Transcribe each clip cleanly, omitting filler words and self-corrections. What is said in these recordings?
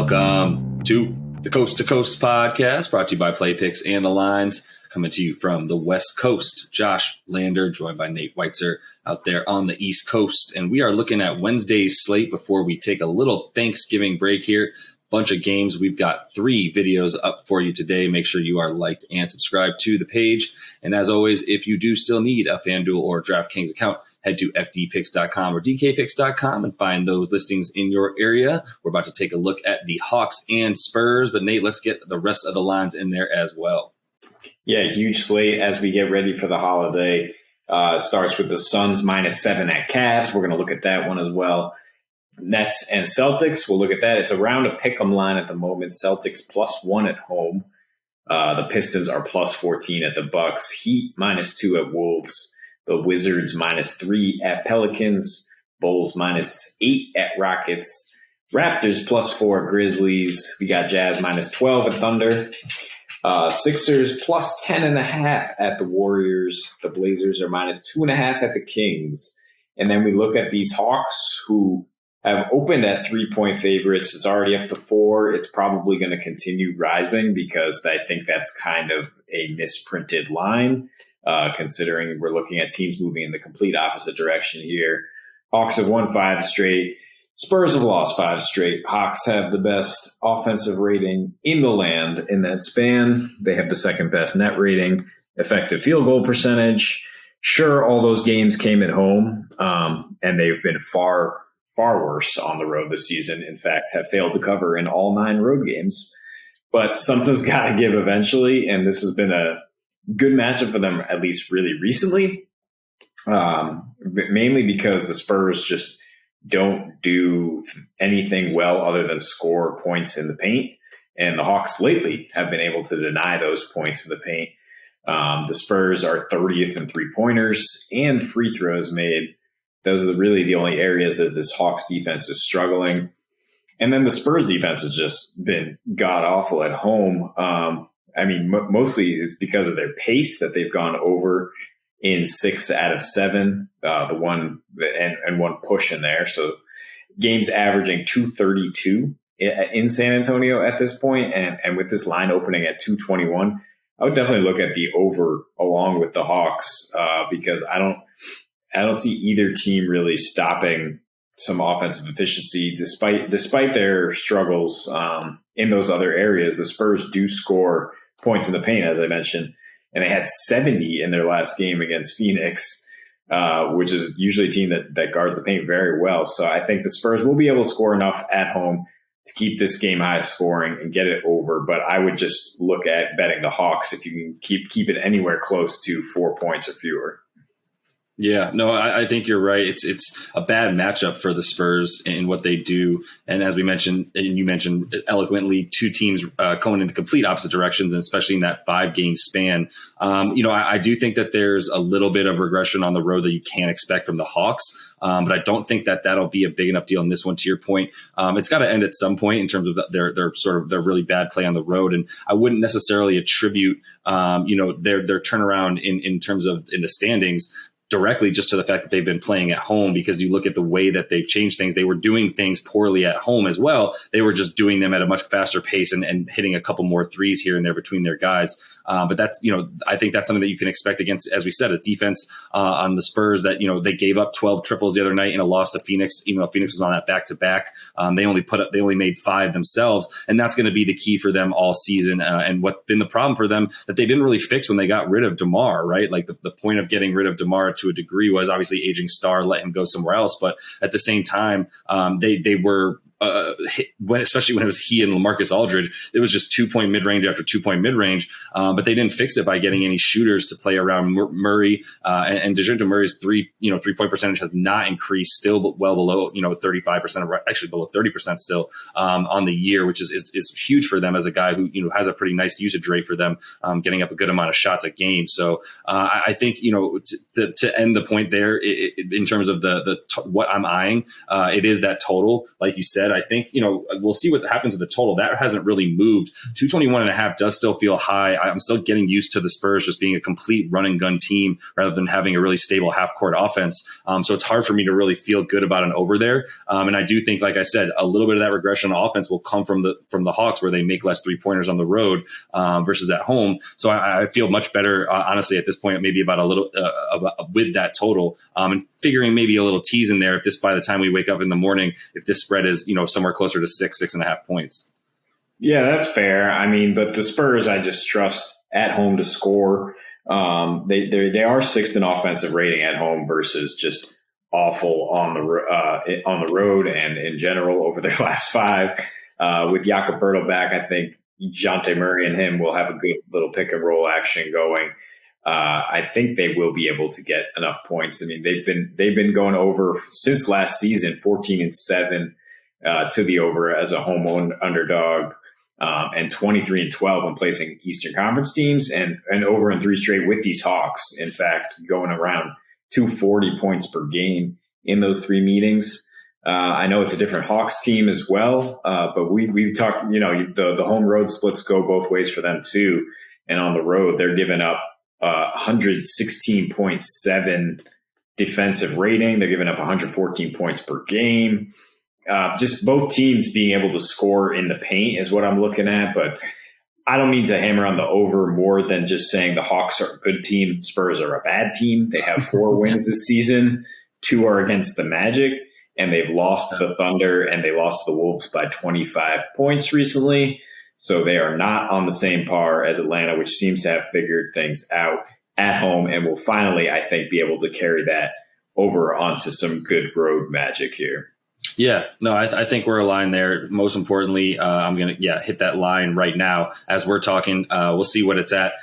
Welcome to the Coast to Coast podcast, brought to you by Play Picks and the Lines, coming to you from the West Coast. Josh Lander, joined by Nate Weitzer out there on the East Coast. And we are looking at Wednesday's slate before we take a little Thanksgiving break here. Bunch of games. We've got 3 videos up for you today. Make sure you are liked and subscribed to the page. And as always, if you do still need a FanDuel or DraftKings account, head to fdpicks.com or dkpicks.com and find those listings in your area. We're about to take a look at the Hawks and Spurs, but Nate, let's get the rest of the lines in there as well. Yeah, huge slate as we get ready for the holiday. Starts with the Suns -7 at Cavs. We're going to look at that one as well. Nets and Celtics, we'll look at that. It's around a pick'em line at the moment. Celtics +1 at home. The Pistons are +14 at the Bucks. Heat -2 at Wolves. The Wizards -3 at Pelicans. Bulls -8 at Rockets. Raptors +4 at Grizzlies. We got Jazz -12 at Thunder. Sixers +10.5 at the Warriors. The Blazers are -2.5 at the Kings. And then we look at these Hawks, who have opened at 3-point favorites. It's already up to 4. It's probably going to continue rising because I think that's kind of a misprinted line, considering we're looking at teams moving in the complete opposite direction here. Hawks have won 5 straight. Spurs have lost 5 straight. Hawks have the best offensive rating in the land in that span. They have the second best net rating, effective field goal percentage. Sure, all those games came at home, and they've been far worse on the road this season. In fact, have failed to cover in all 9 road games. But something's got to give eventually, and this has been a good matchup for them, at least really recently, mainly because the Spurs just don't do anything well other than score points in the paint. And the Hawks lately have been able to deny those points in the paint. The Spurs are 30th in three-pointers and free throws made. Those are really the only areas that this Hawks defense is struggling. And then the Spurs defense has just been god-awful at home. Mostly it's because of their pace that they've gone over in 6 out of 7, the one and one push in there. So games averaging 232 in San Antonio at this point, and with this line opening at 221, I would definitely look at the over along with the Hawks because I don't see either team really stopping some offensive efficiency despite their struggles in those other areas. The Spurs do score points in the paint, as I mentioned, and they had 70 in their last game against Phoenix, which is usually a team that guards the paint very well. So I think the Spurs will be able to score enough at home to keep this game high scoring and get it over. But I would just look at betting the Hawks if you can keep it anywhere close to 4 points or fewer. Yeah, no, I think you're right. It's a bad matchup for the Spurs in what they do. And as we mentioned, and you mentioned eloquently, 2 teams going in the complete opposite directions, and especially in that 5-game span. I do think that there's a little bit of regression on the road that you can't expect from the Hawks. But I don't think that that'll be a big enough deal in this one. To your point, it's got to end at some point in terms of their really bad play on the road. And I wouldn't necessarily attribute, their turnaround in terms of in the standings directly just to the fact that they've been playing at home, because you look at the way that they've changed things. They were doing things poorly at home as well. They were just doing them at a much faster pace and hitting a couple more threes here and there between their guys. But that's, I think that's something that you can expect against, as we said, a defense on the Spurs that, they gave up 12 triples the other night in a loss to Phoenix, even though Phoenix was on that back-to-back. They only made 5 themselves. And that's going to be the key for them all season. And what's been the problem for them that they didn't really fix when they got rid of DeMar, right? Like the point of getting rid of DeMar to a degree was obviously aging star, let him go somewhere else. But at the same time, they were especially when it was he and LaMarcus Aldridge, it was just 2-point mid-range after 2-point mid-range. But they didn't fix it by getting any shooters to play around Murray. And DeJounte Murray's 3-point percentage has not increased, still well below, 35%, actually below 30% still on the year, which is huge for them as a guy who, has a pretty nice usage rate for them, getting up a good amount of shots a game. So I think, to end the point there in terms of what I'm eyeing, it is that total. Like you said, I think, we'll see what happens with the total. That hasn't really moved. 221.5 does still feel high. I'm still getting used to the Spurs just being a complete run and gun team rather than having a really stable half court offense. So it's hard for me to really feel good about an over there. And I do think, like I said, a little bit of that regression on offense will come from the Hawks, where they make less 3-pointers on the road versus at home. So I feel much better, honestly, at this point, maybe about a little with that total, and figuring maybe a little tease in there if this, by the time we wake up in the morning, if this spread is somewhere closer to 6.5 points. Yeah, that's fair. I mean, but the Spurs, I just trust at home to score. They are sixth in offensive rating at home versus just awful on the road and in general over their last 5. With Jakob Poeltl back, I think Dejounte Murray and him will have a good little pick and roll action going. I think they will be able to get enough points. I mean, they've been going over since last season, 14-7 to the over as a home underdog, and 23-12 when placing Eastern Conference teams, and over in 3 straight with these Hawks. In fact, going around 240 points per game in those 3 meetings. I know it's a different Hawks team as well, but we've talked. The home road splits go both ways for them too, and on the road they're giving up 116.7 defensive rating. They're giving up 114 points per game. Just both teams being able to score in the paint is what I'm looking at. But I don't mean to hammer on the over more than just saying the Hawks are a good team. Spurs are a bad team. They have 4 wins this season. 2 are against the Magic, and they've lost to the Thunder, and they lost to the Wolves by 25 points recently. So they are not on the same par as Atlanta, which seems to have figured things out at home and will finally, I think, be able to carry that over onto some good road magic here. Yeah, no, I think we're aligned there. Most importantly, I'm going to hit that line right now as we're talking. We'll see what it's at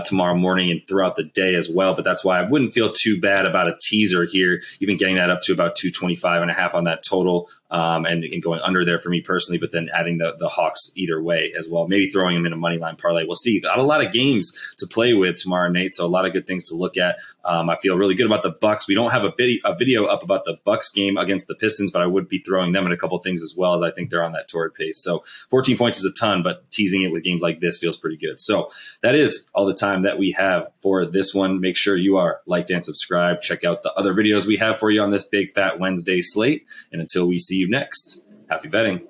tomorrow morning and throughout the day as well. But that's why I wouldn't feel too bad about a teaser here, even getting that up to about 225.5 on that total, and going under there for me personally, but then adding the Hawks either way as well. Maybe throwing them in a money line parlay. We'll see. Got a lot of games to play with tomorrow, Nate. So a lot of good things to look at. I feel really good about the Bucks. We don't have a video up about the Bucks game against the Pistons, but I would be throwing them in a couple of things as well, as I think they're on that torrid pace. So 14 points is a ton, but teasing it with games like this feels pretty good. So that is all the time that we have for this one. Make sure you are liked and subscribed. Check out the other videos we have for you on this big fat Wednesday slate. And until we see you next, happy betting.